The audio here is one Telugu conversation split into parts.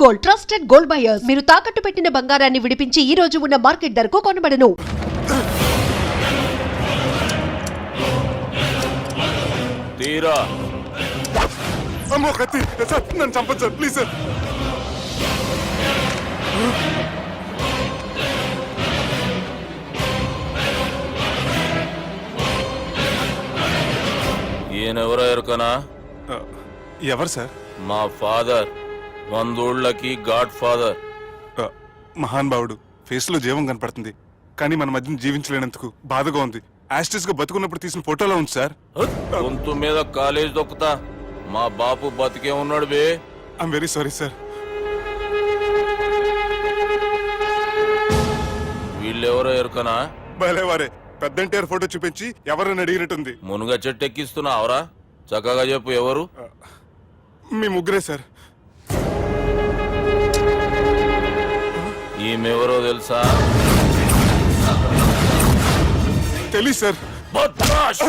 Gold, trusted gold buyers. మీరు తాకట్టు పెట్టిన బంగారాన్ని విడిపించి ఈ రోజు ఉన్న మార్కెట్ ధరకు కొనబడను. తీరా అమ్మో కత్తి సార్, నన్ను చంపదు సార్, ప్లీజ్ సార్. ఈయనెవరో ఎరుకనా? ఎవరు సార్? మా ఫాదర్, 100 ఊళ్ళకి గాడ్ ఫాదర్. మహాన్ భావుడు. ఫేస్ లో జీవం కనపడుతుంది, కానీ మన మధ్యన జీవించలేనందుకు బాధగా ఉంది. యాస్టిస్ గా బతుకున్నప్పుడు తీసిన ఫోటోలో ఉంది సార్. గొంతు మీద కాలేజ్ దొక్కుతా. మా బాపు బతికే ఉన్నాడు బే. I'm very sorry sir. వీళ్ళెవరో ఎరుకనా? భలేవారే, పెద్ద ఎన్టీఆర్ ఫోటో చూపించి ఎవరని అడిగినట్టుంది. మునుగ చెట్టు ఎక్కిస్తున్నావురా? చక్కగా చెప్పు, ఎవరు? మీ ముగ్గురే సార్. ఈమెవరో తెలుసా? తెలీదు సార్. బద్మాష్!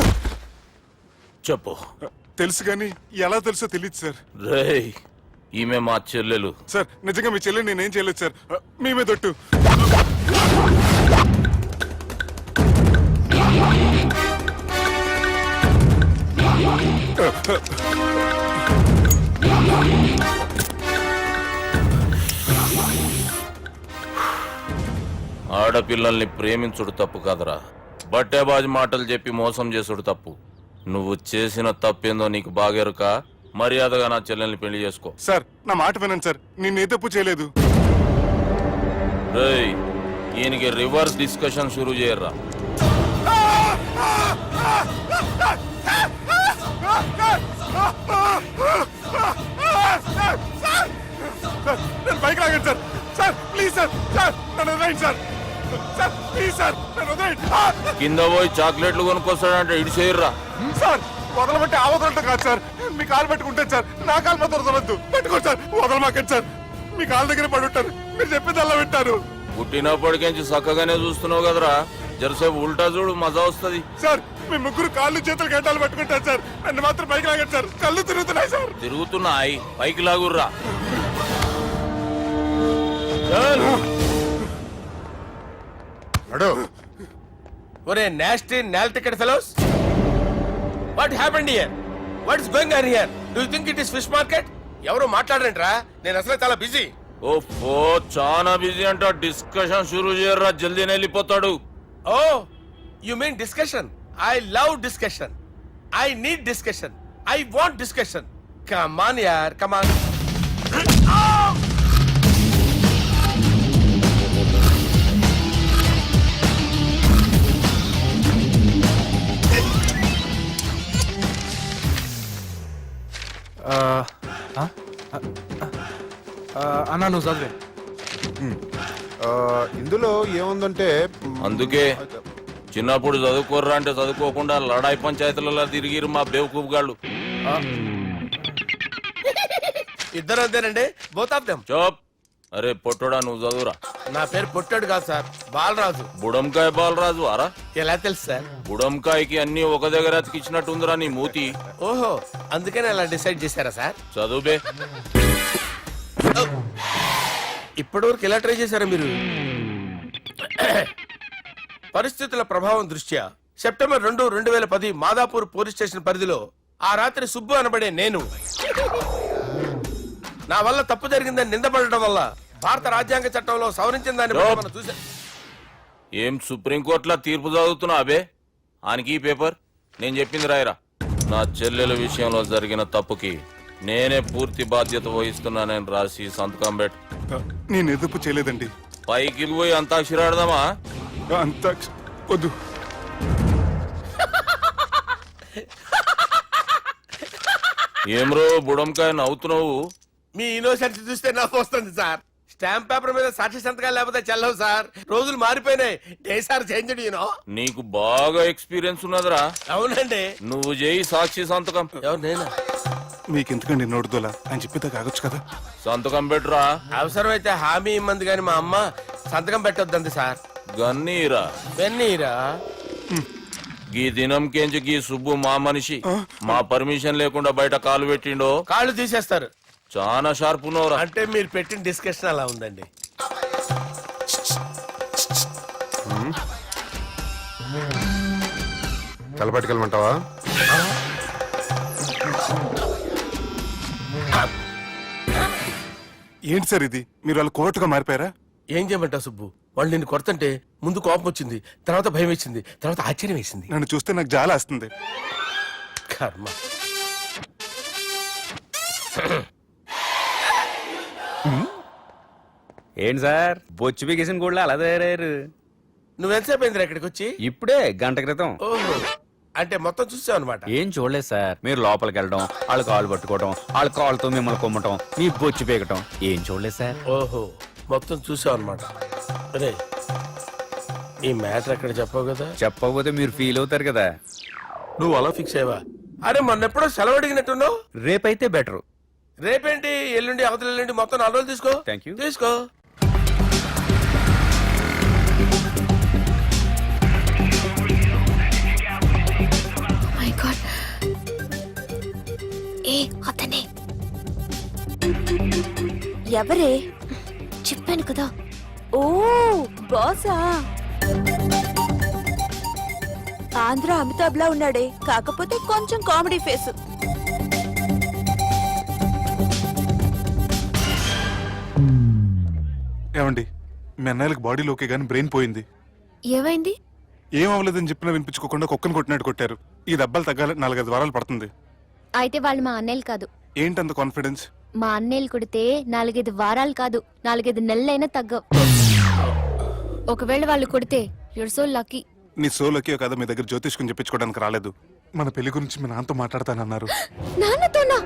చెప్పు. తెలుసు కానీ ఎలా తెలుసో తెలియదు సార్. రేయ్, ఈమె మా చెల్లెలు. సార్ నిజంగా మీ చెల్లి నేనేం చేయలేదు సార్. మీ మీద ఒట్టు. ఆడపిల్లల్ని ప్రేమించుడు తప్పు కాదురా, బట్టేబాజు మాటలు చెప్పి మోసం చేసుడు తప్పు. నువ్వు చేసిన తప్పేందో నీకు బాగెరుక. మర్యాదగా నా చెల్లెల్ని పెళ్లి చేసుకో. సార్ నా మాట వినండి సార్, నేనే తప్పు చేయలేదు. రేయ్, ఈయనకి రివర్స్ డిస్కషన్ షురూ చేయర్రా. నేను బైక్ లాగండి sir. Sir please sir, sir నన్ను వదిలేయండి సార్. సార్ ప్లీజ్ సార్, నన్ను వదిలేయండి. కింద పోయి చాక్లెట్లు కొనుక్కొస్తాడంటే ఇటు చేయర్రా. సార్ వదలబట్టి ఆ వదలటం కాదు సార్, మీ కాలు పెట్టుకుంటాను సార్. నా కాలు మాత్రం వదలొద్దు. పెట్టుకోండి సార్, వదలమాకండి సార్. మీ కాలు దగ్గర పడి ఉంటారు, మీరు చెప్పింది అలా వింటారు. పుట్టినప్పటికేంచి చక్కగానే చూస్తున్నావు కదరా, జరసేపు ఉల్టా చూడు, మజా వస్తుంది. సార్ మీ ముగ్గురు కాళ్ళు చేతులు గంటలు పట్టుకుంటారు సార్, నన్ను మాత్రం బైక్ లాగండి సార్. కళ్ళు తిరుగుతున్నాయి సార్. తిరుగుతున్నాయి, పైకి లాగుర్రా. ఒరే nasty nail ticket fellows, what happened here? What is going on here? Do you think it is fish market? ఎవరు మాట్లాడరంట్రా, నేను అసలే చాలా బిజీ. ఓ చాలా బిజీ అంట. డిస్కషన్ షురూ చేయర్రా, జల్దీనే వెళ్ళిపోతాడు. Oh you mean discussion? I love discussion. I need discussion. I want discussion. Come on యార్, కమ్ ఆన్. అన్నా నువ్వు చదివే. ఇందులో ఏముందంటే అందుకే చిన్నప్పుడు చదువుకోర్రా అంటే చదువుకోకుండా లడాయి పంచాయతీలలో తిరిగిరు మా బేవకూఫ్ గాళ్ళు. ఇద్దరు అంతేనండి, బోత్ ఆఫ్ దెమ్. చోప్. అరే పొట్టోడా, నువ్వు చదువురా. నా పేరు పొట్టాడు కాదు సార్, బాలరాజు. బుడంకాయ బాలరాజు అరా? ఎలా తెలుసు సార్? బుడంకాయకి అన్ని ఒక దగ్గర అతికిచ్చినట్టుందిరా నీ మూతి. ఓహో, అందుకని అలా డిసైడ్ చేశారా సార్? చదువుబే. ఇప్పటివరకు ఎలా ట్రై చేశారా మీరు? పరిస్థితుల ప్రభావం దృష్ట్యా సెప్టెంబర్ 2, 2010 మాదాపూర్ పోలీస్ స్టేషన్ పరిధిలో ఆ రాత్రి సుబ్బు అనబడే నేను నా వల్ల తప్పు జరిగిందని నిందపడటం వల్ల భారత రాజ్యాంగ చట్టంలో సవరించిన దాన్ని మనం చూసా. ఏం సుప్రీంకోర్టులో తీర్పు చదువుతున్నా అబే? ఆనికి ఈ పేపర్ నేను చెప్పింది రాయరా. నా చెల్లెల విషయంలో జరిగిన తప్పుకి నేనే పూర్తి బాధ్యత వహిస్తున్నానని రాసి సంతకం పెట్టు. నేను ఎదుపు చేయలేదండి. పైకి పోయి అంతాక్షరి ఆడదామా? అంత వద్దు. ఏమ్రో బుడంకాయ నవ్వుతున్నావు? మీ ఇన్నోసెన్స్ చూస్తే నవ్వు వస్తుంది సార్. స్టాంప్ పేపర్ మీద సాక్షి సంతకాలు లేకపోతే చెల్లవు సార్. రోజులు మారిపోయినాయి. Day sir change you know. నీకు బాగా ఎక్స్పీరియన్స్ ఉన్నదిరా. అవునండి. నువ్వు చేయి సాక్షి సంతకం. ఎవరు నేనా? మీకు ఎందుకండి నోడుదోలా అని చెప్పితే కాగొచ్చు కదా. సంతకం పెట్టురా. అవసరమైతే హామీ ఇమ్మంది కానీ మా అమ్మ సంతకం పెట్టొద్దండి సార్. గన్నీరా వెన్నీరా. గీ దినంకేంచి గీ సుబ్బు మా మనిషి. మా పర్మిషన్ లేకుండా బయట కాలు పెట్టిండో కాళ్ళు తీసేస్తారు. చాలా షార్ప్ ఉన్నవరా. అంటే మీరు పెట్టిన డిస్కషన్ అలా ఉందండి. తలపట్టుకెళ్ళమంటావా? ఏంటి సార్ ఇది, మీరు వాళ్ళు కోర్టుగా మారిపోయారా? ఏం చేయమంటావు సుబ్బు, వాళ్ళు నిన్ను కొడుతుంటే ముందు కోపం వచ్చింది, తర్వాత భయం వేసింది, తర్వాత ఆశ్చర్యం వేసింది. నన్ను చూస్తే నాకు జాలి వస్తుంది. కర్మ. ఏంటి సార్ బొచ్చు బిగేసిన కూడా అలా తయారయ్యారు? నువ్వెంతసేపు అయిందిరా ఇక్కడికి వచ్చి? ఇప్పుడే గంట క్రితం. ఓహో, అంటే మొత్తం చూసావు అనమాట. ఏం చూడలేదు సార్, మీరు లోపలికి వెళ్ళడం, వాళ్ళ కాళ్ళు పట్టుకోవడం, వాళ్ళ కాళ్ళతో మిమ్మల్ని కొమ్మటం, మీ బొచ్చు పీకటం ఏం చూడలేదు సార్. ఓహో, మొత్తం చూసావు అనమాట. అరే, ఈ మ్యాటర్ ఎక్కడ చెప్పావు కదా? చెప్పకపోతే మీరు ఫీల్ అవుతారు కదా. నువ్వు అలా ఫిక్స్ అయ్యవా? అరే మొన్నెప్పుడో సెలవు అడిగినట్టున్నావు. రేపైతే బెటర్. రేపేంటి, ఎల్లుండి, అవతల ఎల్లుండి, మొత్తం 4 రోజులు తీసుకో. Thank you. తీసుకో. మై గాడ్, ఏ అతనే ఎవరే? చెప్పాను కదా. ఓ బాసా, ఆంధ్ర అమితాబ్ లా ఉన్నాడే, కాకపోతే కొంచెం కామెడీ ఫేస్. ఏమండి, మీ అన్నయ్యలకు బాడీలోకే గానీ బ్రెయిన్ పోయింది. ఏమైంది? ఏం అవ్వలేదని చెప్పినా వినిపించుకోకుండా కుక్కను కొట్టినట్టు కొట్టారు. ఈ దెబ్బలు తగ్గాలి 4-5 వారాలు పడుతుంది. అయితే వాళ్ళు మా అన్నయ్యలు కాదు. ఏంటంత కాన్ఫిడెన్స్? మా అన్నయ్యలు కొడితే 4-5 వారాలు కాదు, 4-5 నెలలైనా తగ్గవు. ఒకవేళ వాళ్ళు కొడితే యూర్ సో లక్కీ. నీ సోలోకి కదా మీ దగ్గర జ్యోతిష్కుని చెప్పించుకోవడానికి రాలేదు. మన పెళ్లి గురించి మీ నాన్నతో మాట్లాడతానన్నారు. నాన్నతోనా?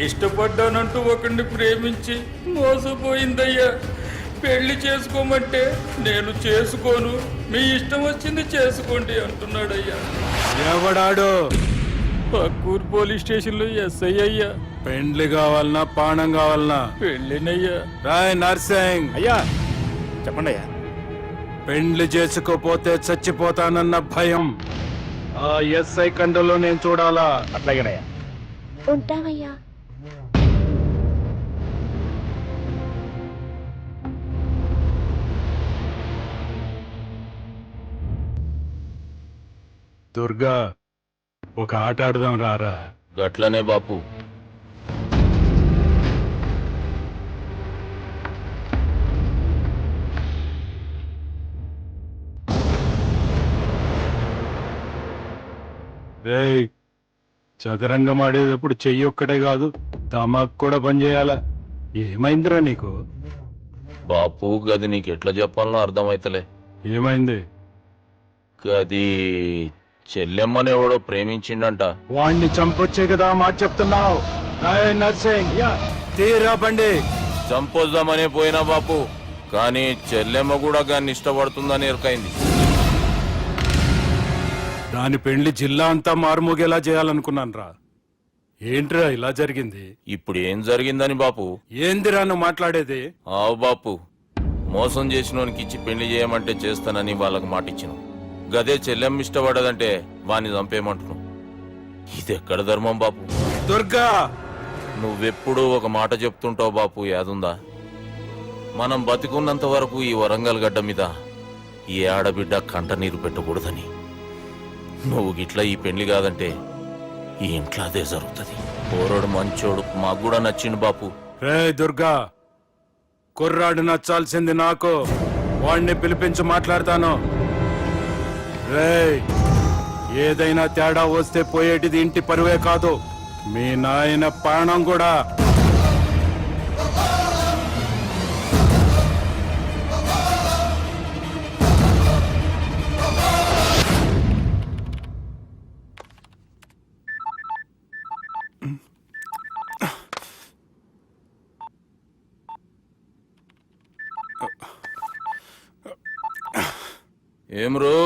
ఇష్టపడ్డానంటూ ఒకరిని ప్రేమించి మోసపోయిందయ్యా. పెళ్లి చేసుకోమంటే నేను చేసుకోను, మీ ఇష్టం వచ్చింది చేసుకోండి అంటున్నాడయ్యా. ఎవడాడు? పక్కూరు పోలీస్ స్టేషన్ లో ఎస్ఐ అయ్యా. పెండ్లి కావాలనా పానం కావాలనా? పెళ్ళినయ్యా. రాయ్ నర్సింగ్, అయ్యా చెప్పండి అయ్యా. పెండ్లి చేసుకోపోతే చచ్చిపోతానన్న భయం ఆ ఎస్ఐ కండలో నేను చూడాలా? అట్లాగేనయ్యా. ఉంటావయ్యా. దుర్గా, ఒక ఆట ఆడదాం రారా? గట్లనే బాపు. రేయ్, చదరంగం ఆడేటప్పుడు చెయ్యి ఒక్కటే కాదు తమాక్ కూడా పనిచేయాలా? ఏమైందిరా నీకు? బాపు గది నీకు ఎట్లా చెప్పాలనో అర్థమైతలే. ఏమైంది? గది చెల్లెమ్మని ఎవడో ప్రేమించిండంట. వాణ్ణి చంపొచ్చే కదా మాట చెప్తున్నావు? రాయ్ నర్సింగ్, తీరా బండి. చంపొద్దామనే పోయినా బాపు, కానీ చెల్లెమ్మ కూడా గాన్ని ఇష్టపడుతుందని ఎరకైంది. దాని పెళ్లి జిల్లా అంతా మారుమోగేలా చేయాలనుకున్నాను రా. ఏంట్రా ఇలా జరిగింది? ఇప్పుడు ఏం జరిగిందని బాపు? ఏందిరా నువ్వు మాట్లాడేది? ఆవు బాపు, మోసం చేసినోనికి ఇచ్చి పెళ్లి చేయమంటే చేస్తానని వాళ్ళకి మాటిచ్చినాం. గదే చెల్లెమ్మ ఇష్టపడదంటే వాణ్ణి చంపేయమంటున్నావు. ఇది ఎక్కడ ధర్మం బాపు? దుర్గా, నువ్వెప్పుడూ ఒక మాట చెప్తుంటావు బాపు, యాదుందా? మనం బతికున్నంత వరకు ఈ వరంగల్ గడ్డ మీద ఈ ఆడబిడ్డ కంట నీరు పెట్టకూడదని. నువ్వు గిట్లా ఈ పెళ్లి కాదంటే ఈ ఇంట్లో అదే జరుగుతుంది. పోరోడు మంచోడు, మాకు కూడా నచ్చిండు బాపు. రే దుర్గా, కుర్రాడు నచ్చాల్సింది నాకు. వాణ్ణి పిలిపించి మాట్లాడతాను. రేయ్, ఏదైనా తేడా వస్తే పోయేటిది ఇంటి పరువే కాదు, మీ నాయన ప్రాణం కూడా. ఏం రో,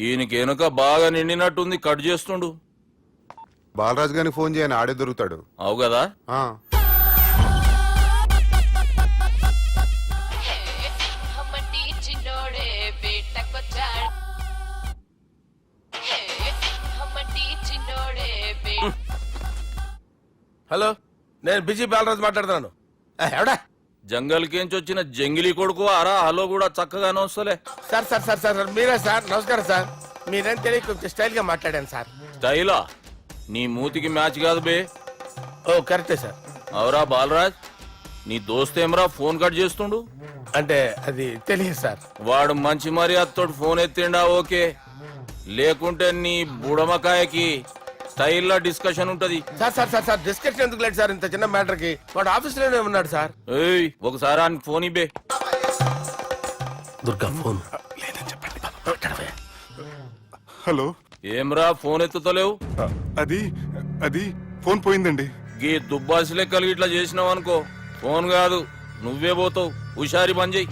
ఈయనకి వెనుక బాగా నిండినట్టుంది, కట్ చేస్తుండు. బాలరాజు గారికి ఫోన్ చేయని, ఆడే దొరుకుతాడు. అవు కదా. హలో, నేను బిజీ బాలరాజు మాట్లాడుతున్నాను. ఎవడా? జంగల్కేంచి వచ్చిన జంగిలీ కొడుకు అరా హలో కూడా చక్కగానే వస్తలే. సార్ సార్ సార్ సార్ మీరే సార్? నమస్కారం సార్. మీరేం తెలియక కొంచెం స్టైల్ గా మాట్లాడాను సార్. స్టైలా? నీ మూతికి మ్యాచ్ కాదు బే. ఓ కరెక్టే సార్. అవరా బాలరాజ్, నీ దోస్త్ ఏమరా ఫోన్ కట్ చేస్తుండు? అంటే అది తెలియదు సార్. వాడు మంచి మర్యాదతో ఫోన్ ఎత్తిండా ఓకే, లేకుంటే నీ బుడమకాయకి స్టైల్లో డిస్కషన్ ఉంటది. Sir sir sir sir discussion ఎందుకు లేదు సార్? ఇంత చిన్న మ్యాటర్ కి వాడు ఆఫీస్ లోనే ఉన్నాడు సార్. ఏయ్ ఒకసారి ఆయనకి ఫోన్ ఇబ్బే. దుర్గా ఫోన్. హలో, ఏమ్రా ఫోన్ ఎత్తుతలేవు? అది అది ఫోన్ పోయిందండి. గీ దుబ్బాసి లెక్కలు ఇట్లా చేసినావు అనుకో, ఫోన్ కాదు నువ్వే పోతావు. హుషారి బంద్ చెయ్యి.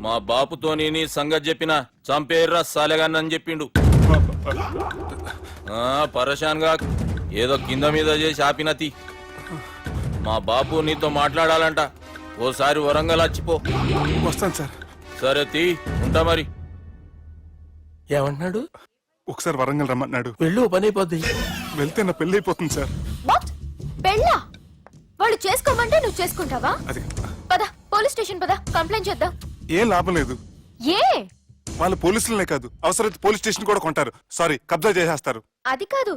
మా బాపుతో నీ సంగతి చెప్పిన చంపేర్రా సాలెగాన్ని అని చెప్పిండు. పరేషాన్ గా ఏదో కింద మీద చేసి ఆపినతి. మా బాపు నీతో మాట్లాడాలంట, ఓసారి వరంగల్ వచ్చిపో. వస్తాను సార్. సరే తీ, ఉంటా మరి. ఏమంటున్నాడు? ఒకసారి వరంగల్ రమ్మన్నాడు. వెళ్ళు, పని అయిపోద్ది. వెళ్తే నా పెళ్లి అయిపోతుంది సార్. వాట్? పెళ్ళా? వాళ్ళు చేసుకోమంటే నువ్వు చేసుకుంటావా? అది పద, పోలీస్ స్టేషన్ పద, కంప్లైంట్ చేద్దాం. ఏం లాభం లేదు. ఏ? వాళ్ళు పోలీసులనే కాదు, అవసరమైతే పోలీస్ స్టేషన్ కూడా కొంటారు. సారీ, కబ్జా చేసేస్తారు. అది కాదు.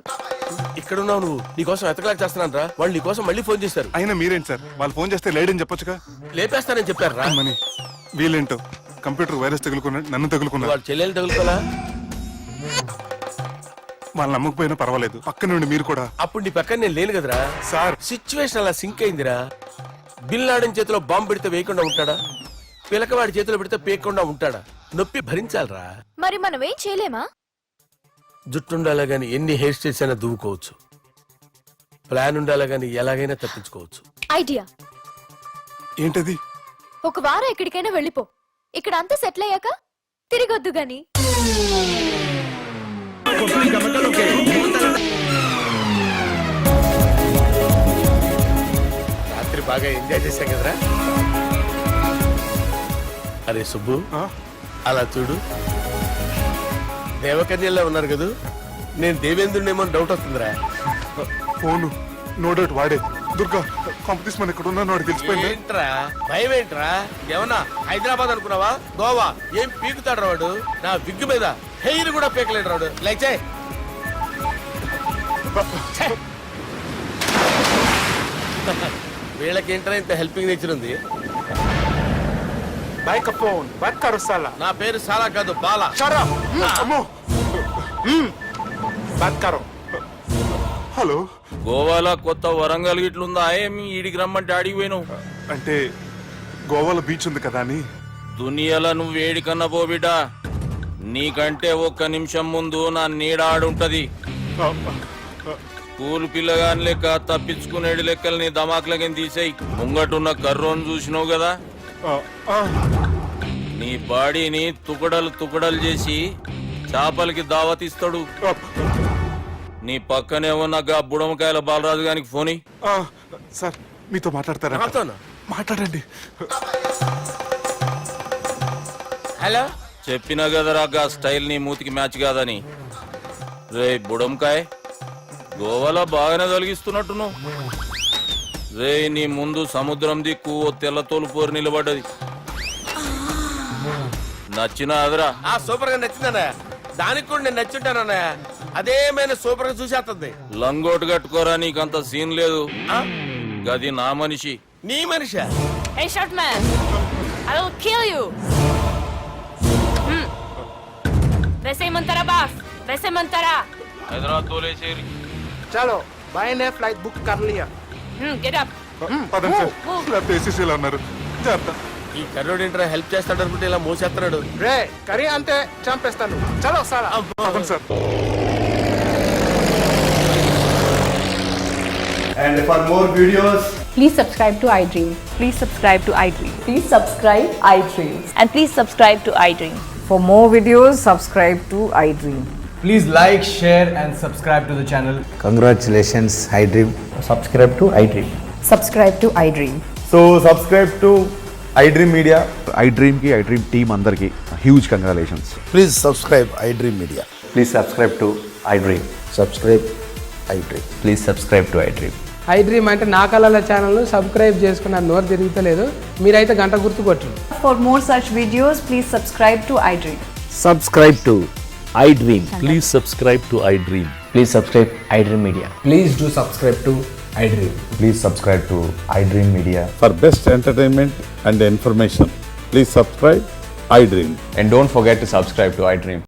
ఇక్కడ ఉన్నావు నువ్వు, నీకోసం ఎతకలేక చేస్తున్నాను రా. వాళ్ళు నీకోసం మళ్ళీ ఫోన్ చేశారు. అయినా మీరేంటి సార్, వాళ్ళు ఫోన్ చేస్తే లేడని చెప్పొచ్చుగా. లేపేస్తానని చెప్పారు రా. మని వీళ్ళేంటో కంప్యూటర్ వైరస్ తగులుకున్నాడు, నన్ను తగులుకున్నాడు. వాళ్ళ చెల్లెలు తగులుకోలా? వాళ్ళు నమ్మకపోయినా పర్వాలేదు, పక్క నుండి మీరు కూడా. అప్పుడు నీ పక్కన నేను లేను కదరా సార్. సిచ్యువేషన్ అలా సింక్ అయిందిరా. బిల్ లాడన్ చేతిలో బాంబు పెడితే వేయకుండా ఉంటాడా? పిలకవాడి చేతిలో పెడితే పేయకుండా ఉంటాడా? నొప్పి భరించాలరా. మరి మనం ఏం చేయలేమా? జుట్టుండాలా గాని ఎన్ని హెయిర్ స్టైల్స్ అయినా దువ్వుకోవచ్చు. ప్లాన్ ఉండాలా గాని ఎలాగైనా తప్పించుకోవచ్చు. ఐడియా. ఏంటది? ఒక వారం ఎక్కడికైనా వెళ్ళిపో. ఇక్కడ అంతా సెటిల్ అయ్యాక తిరిగొద్దు గాని. రాత్రి బాగా ఎంజాయ్ చేశాం కదరా. అరే సుబ్బు, అలా చూడు, దేవకన్యల్లో ఉన్నారు కదా. నేను దేవేంద్రుడేమో డౌట్ వస్తుందిరా. ఫోను నో డౌట్ వాడే. దుర్గా కాంపిటీషన్ మన ఇక్కడ ఉన్నాను, వాడు తెలిసిపోయింది. ఏంట్రా భయం ఏంట్రా? ఏమన్నా హైదరాబాద్ అనుకున్నావా? గోవా? ఏం పీకుతాడు రాడు? నా విగ్గు మీద హెయిర్ కూడా పీకలేడు రాడు. లైక్ చేయి. వీళ్ళకేంట్రా ఇంత హెల్పింగ్ నేచర్ ఉంది? నా పేరు సాలా కాదు, బాలా. అమ్మో. హలో, గోవాలో కొత్త వరంగల్ గిట్లుందా? ఏమి ఈడికి రమ్మంటే అడిగి పోయినావు? అంటే గోవాలో బీచ్ ఉంది కదా అని. దునియాలో నువ్వు వేడికన్నా పో బిడ్డ, నీకంటే ఒక్క నిమిషం ముందు నా నీడ ఆడుంటది. స్కూల్ పిల్లగాని లెక్క తప్పించుకునేడు లెక్కలు నీ దమాకులకి తీసేయి. ముంగటున్న కర్రోని చూసినావు కదా, నీ బాడీని తుకడలు తుకడలు చేసి చేపలకి దావతిస్తాడు. నీ పక్కనే ఉన్న గా బుడమకాయల బాలరాజు గారికి ఫోని. సార్ మీతో మాట్లాడతారా? నాతోనా? మాట్లాడండి. హలో, చెప్పినా కదరా గా స్టైల్ నీ మూతికి మ్యాచ్ కాదని. రే బుడంకాయ్, గోవాలో బాగానే తొలగిస్తున్నట్టు. రే నీ ముందు సముద్రం దిక్కు ఓ తెల్ల తోలుపోరు నిలబడ్డది. నచ్చినా అదరా? సూపర్ గా నచ్చిందన్నా. దానికి కూడా నేను నచ్చుంటానన్నా. అదేమైనా సూపర్ గా చూసేస్తుంది. లంగోటు కట్టుకోరా, నీకంత సీన్ లేదు. గది నా మనిషి. నీ Manisha? Hey, short man! I will kill you! वैसे ही मंतरा बाफ, वैसे मंतरा. హైదరాబాద్ తోలేసేరి. चलो भाई ने फ्लाइट बुक कर लिया. Get up. పదండి సార్, లేకపోతే ఏసీసీలో ఉన్నారు. జాగ్రత్త. ఈ కర్రోడు ఏంట్రా హెల్ప్ చేస్తాడు అనుకుంటే ఇలా మోసేస్తున్నాడు. రే కరీ అంతే చంపేస్తాను. చలో సాలా. పదండి sir. And for more videos, Please subscribe to iDream. Please subscribe to iDream. Please subscribe iDream. And please subscribe to iDream. For more videos, subscribe to iDream. please like, share and subscribe to the channel. Congratulations, iDream. Subscribe to iDream. Subscribe to iDream. So subscribe to iDream Media. iDream ki iDream team andarki huge congratulations. Please subscribe iDream Media. Please subscribe to iDream. Subscribe iDream. Please subscribe to iDream. I dream అంటే నా కళల ఛానల్ సబ్స్క్రైబ్ చేసుకున్న నోరు తిరుగుతలేదు మీరైతే గంట గుర్తు కొట్టరు. For more such videos, please subscribe to iDream. Subscribe to iDream. Please subscribe to iDream. Please subscribe iDream Media. Please do subscribe to iDream. Please subscribe to iDream Media. For best entertainment and information, please subscribe iDream. And don't forget to subscribe to iDream.